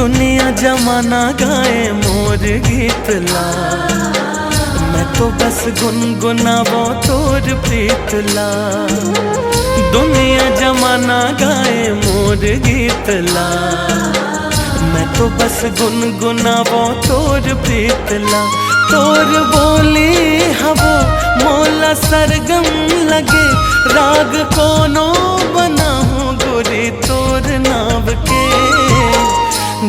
दुनिया जमाना गाए मोर गीत ला, मैं तो बस गुनगुनावो तोर प्रीत ला। दुनिया जमाना गाए मोर गीत ला, मैं तो बस गुनगुनावो तोर प्रीत ला। तोर बोली हवो मोला सरगम लगे, राग कोनो बनाहूं गोरी तोर नाव के।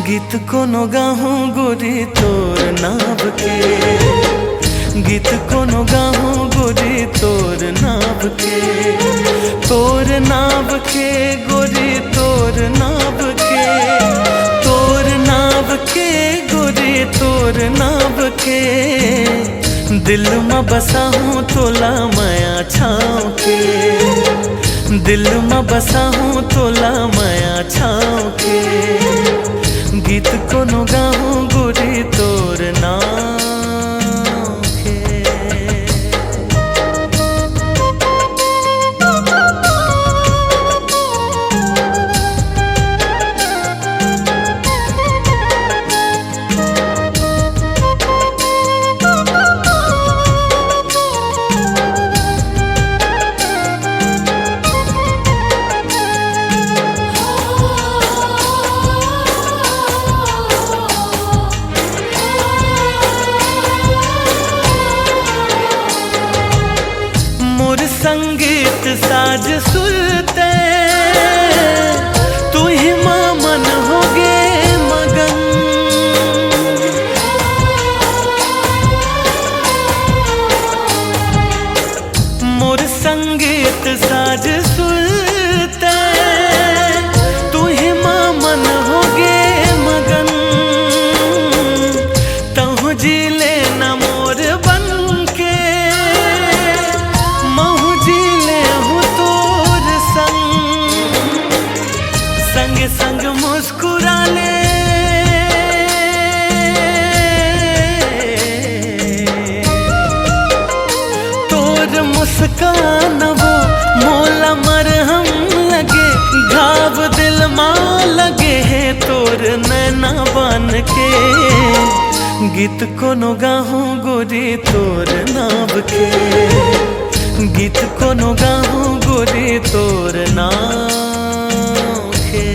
गीत कोनो गाहूं गोरी तोर नाव के, गीत कोनो गाहूं गोरी तोर नाव के। तोर नाव के गोरी तोर नाव के, तोर नाव के गोरी तोर नाव के। दिल में बसा हूँ तोला माया छाँव के, दिल में बसा हूँ तोला माया छाँव के। गीत कोनो गाहूं गोरी तोर नाव के। संगीत साज सुरते तू ही मां मन होगे मगन। मोर संगीत साज सुरते तू ही मां मन होगे मगन। तहु जी लेना मोर बन के, संग संग मुस्कुरा ले। तोर मुस्कान वो मोला मरहम लगे, घाव दिल मां लगे है तोर नैना बन के। गीत कोनो गाहूं गोरी तोर नाव के, गीत कोनो गाहूं गोरी तोर नाव के।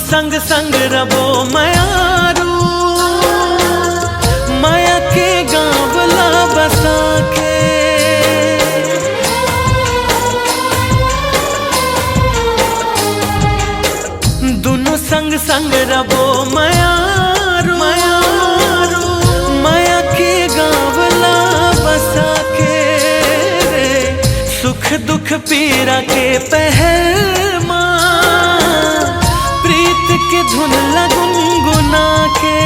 संग संग रबो मयारू, माया के गाँवला बसा के। दोनों संग संग रबो मयारू, मयारू माया के गाँवला बसा के। सुख दुख पीरा के पहर मां, के धुन गुनगुना के।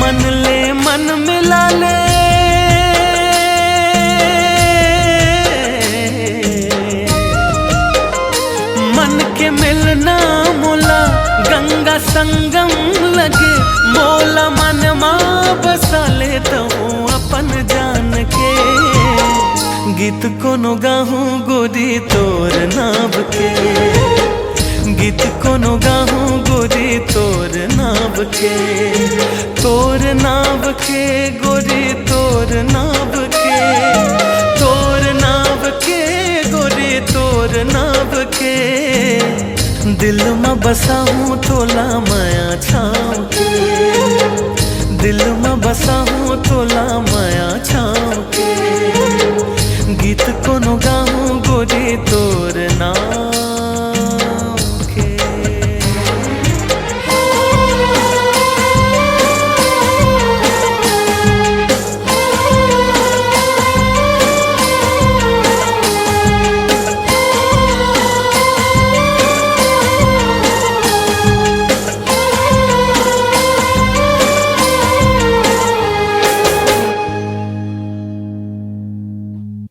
मन ले मन मिला ले, मन के मिलना मोला गंगा संगम लगे। मोला मन मां बसा ले तो अपन जान के। गीत कोनो गाहूं गोरी तोर नाव के, गीत कोनो गाहूं गोरी तोर नाव के। तोर नाव के गोरी तोर नाव के, तोर नाव के गोरी तोर नाव के। दिल में बसा हूँ तोला माया छाँव के, दिल में बसा हूँ तोला माया छाँव के। गीत कोनो गाहूं गोरी तोर नाव